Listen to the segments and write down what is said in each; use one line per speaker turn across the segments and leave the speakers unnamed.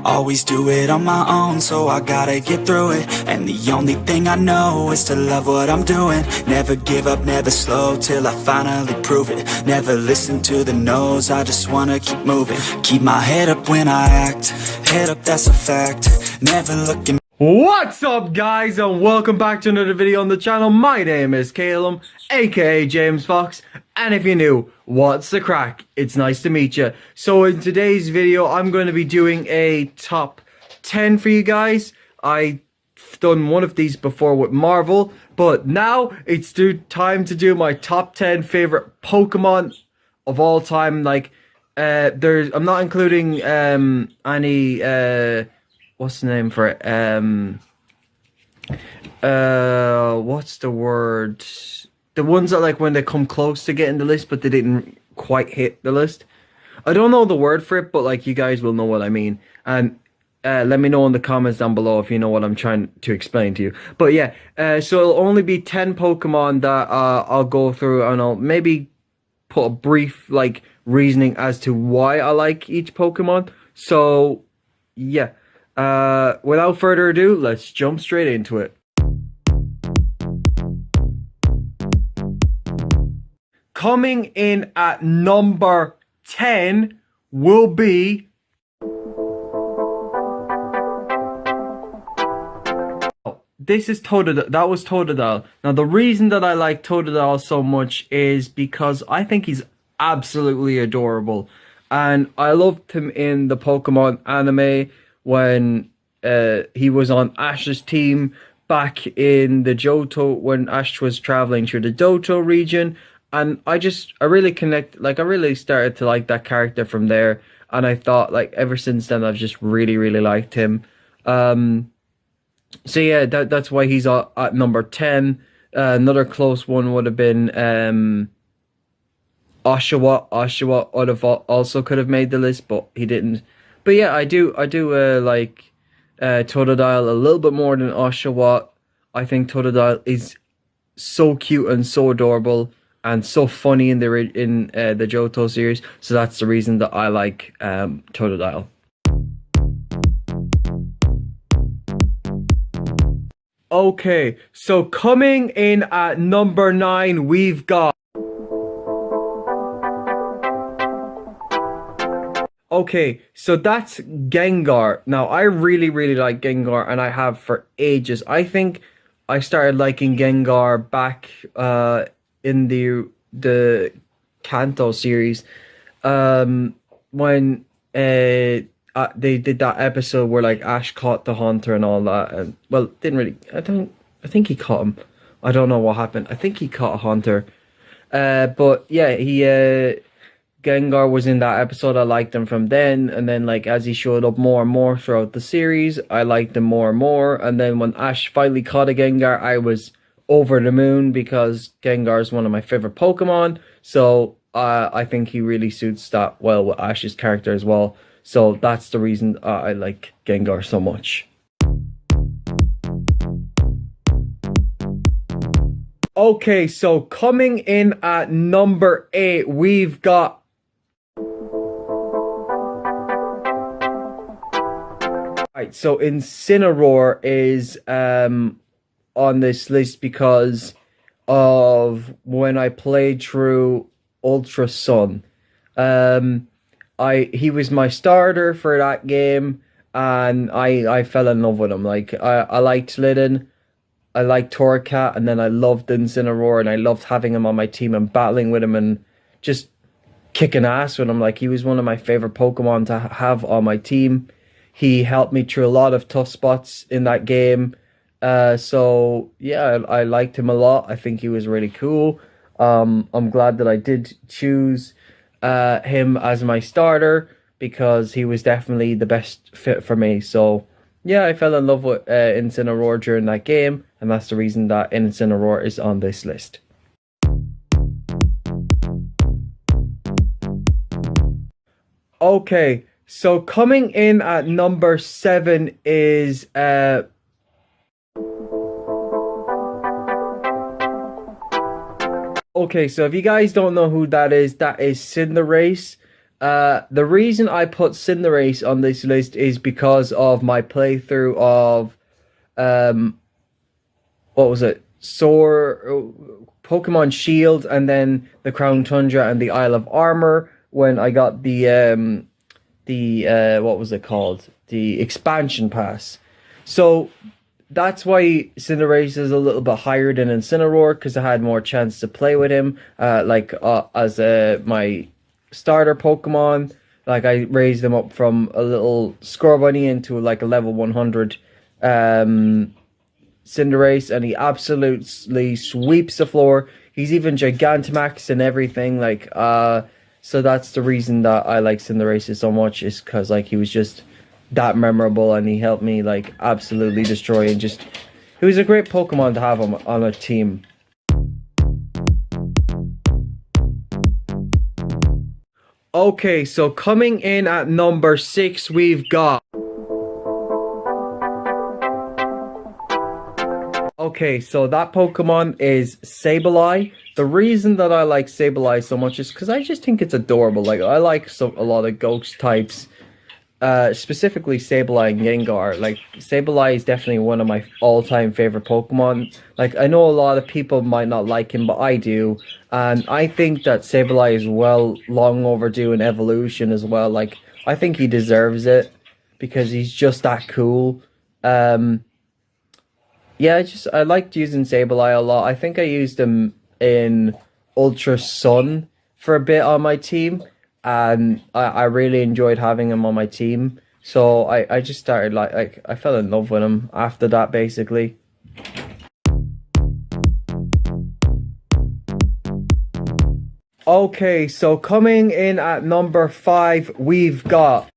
Always do it on my own, so I gotta get through it. And the only thing I know is to love what I'm doing. Never give up, never slow, till I finally prove it. Never listen to the no's, I just wanna keep moving. Keep my head up when I act, head up, that's a fact. Never looking.
What's up, guys, and welcome back to another video on the channel. My name is Callum, aka James Fox, and if you're new, what's the crack? It's nice to meet you. So in today's video, I'm going to be doing a top 10 for you guys. I've done one of these before with Marvel, but now it's time to do my top 10 favorite Pokemon of all time. Like, I'm not including any what's the name for it? What's the word? The ones that, like, when they come close to getting the list, but they didn't quite hit the list. I don't know the word for it, but, like, you guys will know what I mean. And let me know in the comments down below if you know what I'm trying to explain to you. But yeah, so it'll only be 10 Pokemon that I'll go through, and I'll maybe put a brief, like, reasoning as to why I like each Pokemon. So, yeah. Without further ado, let's jump straight into it. Coming in at number 10 will be this is Totodile. That was Totodile. Now, the reason that I like Totodile so much is because I think he's absolutely adorable, and I loved him in the Pokemon anime when he was on Ash's team back in the Johto, when Ash was traveling through the Johto region. And I really I really started to like that character from there. And I thought, like, ever since then, I've just really, really liked him. So yeah, that's why he's at number 10. Another close one would have been Oshawott. Oshawott also could have made the list, but he didn't. But yeah, I do like Totodile a little bit more than Oshawott. I think Totodile is so cute and so adorable and so funny in the Johto series. So that's the reason that I like Totodile. Okay, so coming in at number 9, we've got. Okay, so that's Gengar. Now, I really, really like Gengar, and I have for ages. I think I started liking Gengar back in the Kanto series, when they did that episode where, like, Ash caught the Haunter and all that. And, well, didn't really. I think he caught him. I don't know what happened. I think he caught a Haunter. But yeah, Gengar was in that episode. I liked him from then, and then, like, as he showed up more and more throughout the series, I liked him more and more. And then when Ash finally caught a Gengar, I was over the moon, because Gengar is one of my favorite Pokemon. So I think he really suits that well with Ash's character as well. So that's the reason I like Gengar so much. Okay, so coming in at number 8, we've got. Right, so Incineroar is on this list because of when I played through Ultra Sun. He was my starter for that game, and I fell in love with him. Like, I liked Litten, I liked Torracat, and then I loved Incineroar, and I loved having him on my team and battling with him and just kicking ass with him. Like, he was one of my favorite Pokemon to have on my team. He helped me through a lot of tough spots in that game. So yeah, I liked him a lot. I think he was really cool. I'm glad that I did choose him as my starter, because he was definitely the best fit for me. So yeah, I fell in love with Incineroar during that game, and that's the reason that Incineroar is on this list. Okay, so coming in at number 7 is okay, so if you guys don't know who that is Cinderace. The reason I put Cinderace on this list is because of my playthrough of um what was it? Pokemon Shield, and then the Crown Tundra and the Isle of Armor when I got the what was it called? The expansion pass. So that's why Cinderace is a little bit higher than Incineroar, because I had more chance to play with him. As my starter Pokemon, like I raised him up from a little Scorbunny into like a level 100 Cinderace, and he absolutely sweeps the floor. He's even Gigantamax and everything. So that's the reason that I like Cinderace so much, is because like he was just that memorable, and he helped me like absolutely destroy, and just he was a great Pokemon to have on a team. Okay, so coming in at number 6, we've got. Okay, so that Pokemon is Sableye. The reason that I like Sableye so much is because I just think it's adorable. Like, I like a lot of ghost types, specifically Sableye and Gengar. Like, Sableye is definitely one of my all-time favorite Pokemon. Like, I know a lot of people might not like him, but I do. And I think that Sableye is long overdue in evolution as well. Like, I think he deserves it because he's just that cool. Yeah, I liked using Sableye a lot. I think I used him in Ultra Sun for a bit on my team, and I really enjoyed having him on my team. So I just started like I fell in love with him after that, basically. Okay, so coming in at number 5, we've got.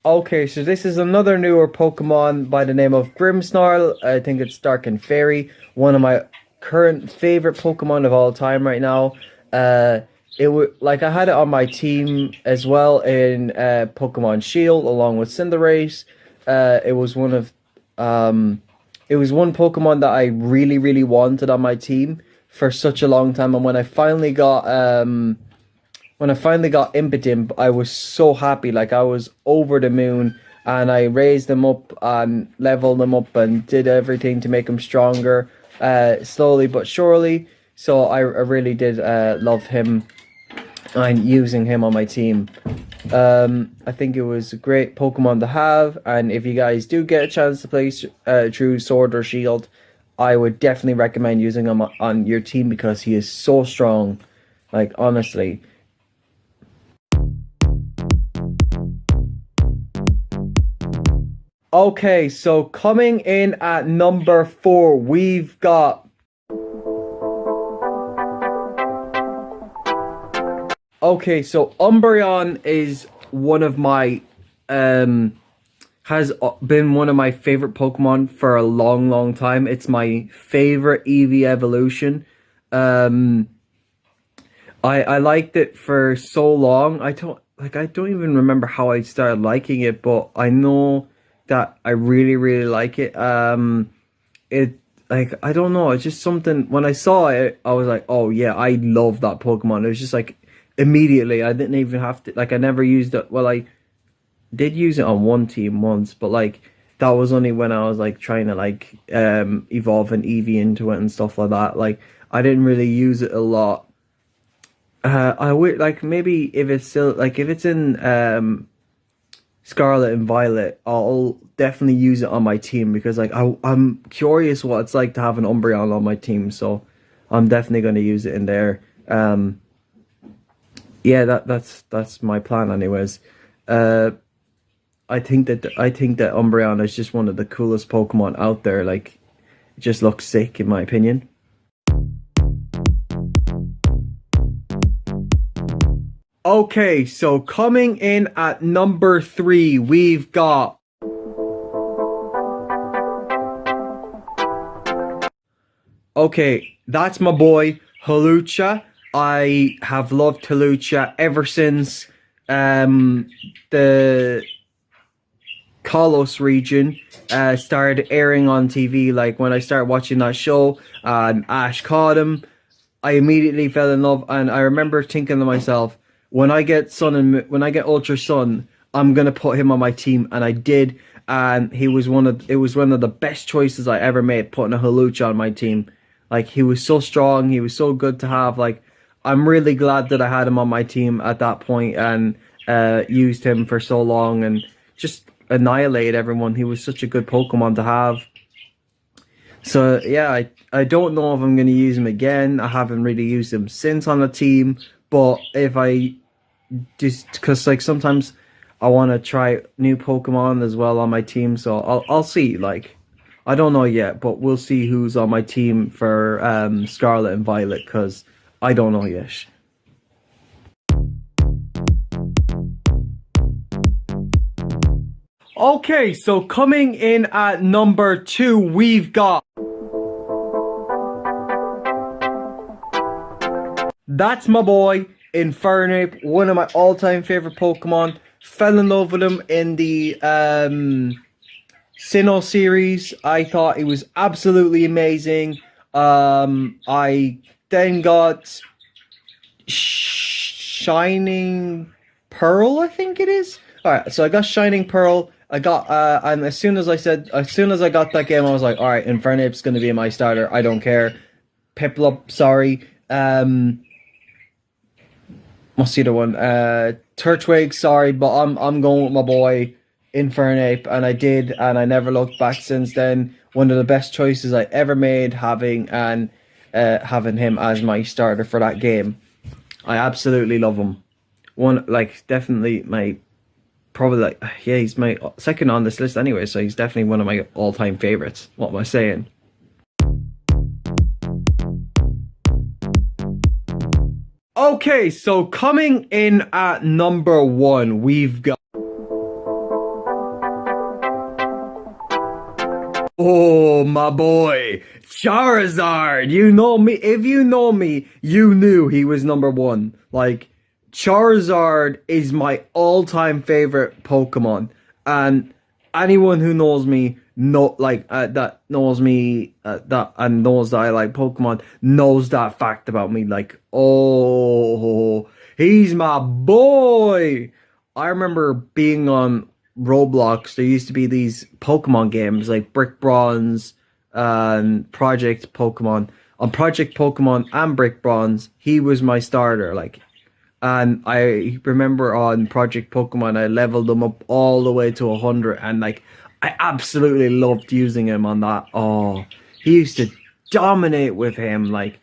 Okay, so this is another newer Pokemon by the name of Grimmsnarl. I think it's Dark and Fairy, one of my current favorite Pokemon of all time right now. It would like I had it on my team as well in Pokemon Shield along with Cinderace. It was one Pokemon that I really wanted on my team for such a long time, and when I finally got Impidimp, I was so happy. Like, I was over the moon, and I raised him up and leveled him up and did everything to make him stronger, slowly but surely. So I really did love him and using him on my team. I think it was a great Pokemon to have, and if you guys do get a chance to play through Sword or Shield, I would definitely recommend using him on your team because he is so strong. Like, honestly. Okay, so coming in at number 4, we've got. Okay, so Umbreon is one of my has been one of my favorite Pokemon for a long time. It's my favorite Eevee evolution. I liked it for so long. I don't even remember how I started liking it, but I know that I really like it. I don't know, it's just something, when I saw it, I was like, oh yeah, I love that Pokemon. It was just like, immediately, I didn't even have to, like, I never used it. Well, I did use it on one team once, but like, that was only when I was like trying to like evolve an Eevee into it and stuff like that. Like, I didn't really use it a lot. I would like, maybe if it's still like, if it's in Scarlet and Violet, I'll definitely use it on my team because like I'm curious what it's like to have an Umbreon on my team, so I'm definitely going to use it in there. Yeah, that's my plan, anyways. I think that Umbreon is just one of the coolest Pokemon out there. Like, it just looks sick, in my opinion. Okay, so coming in at number 3, we've got. Okay, that's my boy, Hawlucha. I have loved Hawlucha ever since the Kalos region started airing on TV. Like, when I started watching that show, Ash caught him. I immediately fell in love, and I remember thinking to myself, when I get Ultra Sun, I'm gonna put him on my team, and I did, and it was one of the best choices I ever made, putting a Halucha on my team. Like, he was so strong, he was so good to have. Like, I'm really glad that I had him on my team at that point and used him for so long and just annihilate everyone. He was such a good Pokemon to have. So yeah, I don't know if I'm going to use him again. I haven't really used him since on the team, but if I just, because like sometimes I want to try new Pokemon as well on my team, so I'll see. Like, I don't know yet, but we'll see who's on my team for Scarlet and Violet, because I don't know yet. Okay, so coming in at number 2, we've got... That's my boy, Infernape, one of my all-time favorite Pokemon. Fell in love with him in the Sinnoh series. I thought it was absolutely amazing. I then got Shining Pearl, I think it is. Alright, so I got Shining Pearl. I got and as soon as I got that game, I was like, alright, Infernape's gonna be my starter. I don't care. Piplup, sorry. What's the other one? Turtwig, sorry, but I'm going with my boy Infernape, and I did, and I never looked back since then. One of the best choices I ever made, having him as my starter for that game. I absolutely love him. Definitely he's my second on this list anyway, so he's definitely one of my all-time favorites. What am I saying? Okay, so coming in at number 1, we've got... Oh, my boy, Charizard. You know me. If you know me, you knew he was number 1. Like, Charizard is my all-time favorite Pokemon, and anyone who knows me knows that I like Pokemon knows that fact about me. Like, oh, he's my boy. I remember being on Roblox. There used to be these Pokemon games like Brick Bronze and Project Pokemon. On Project Pokemon and Brick Bronze, he was my starter. Like, and I remember on Project Pokemon, I leveled him up all the way to 100, and like, I absolutely loved using him on that. Oh, he used to dominate with him, like,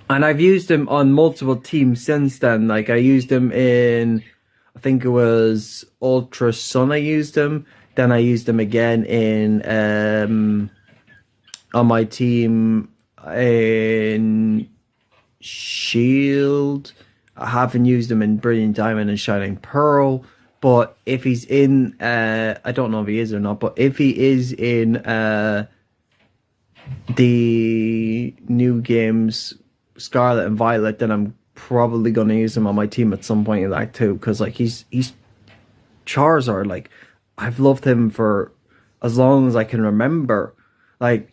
and I've used him on multiple teams since then. Like, I used him in, I think it was Ultra Sun. I used him. Then I used him again in on my team in Shield. I haven't used him in Brilliant Diamond and Shining Pearl. But if he's in, I don't know if he is or not, but if he is in the new games, Scarlet and Violet, then I'm probably going to use him on my team at some point in that too. Because, like, he's Charizard. Like, I've loved him for as long as I can remember. Like,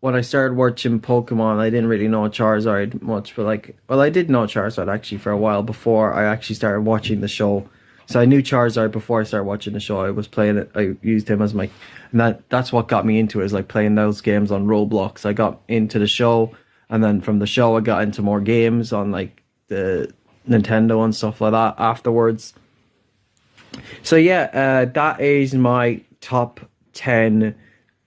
when I started watching Pokemon, I didn't really know Charizard much, but like, well, I did know Charizard actually for a while before I actually started watching the show. So I knew Charizard before I started watching the show. I was playing it. I used him as my, and that's what got me into it, is like playing those games on Roblox. I got into the show, and then from the show I got into more games on like the Nintendo and stuff like that afterwards. So yeah, that is my top 10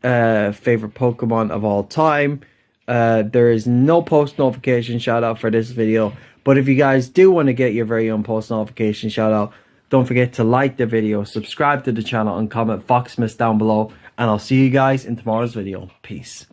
favorite Pokemon of all time. There is no post notification shout out for this video, but if you guys do want to get your very own post notification shout out, don't forget to like the video, subscribe to the channel, and comment Foxmas down below, and I'll see you guys in tomorrow's video. Peace.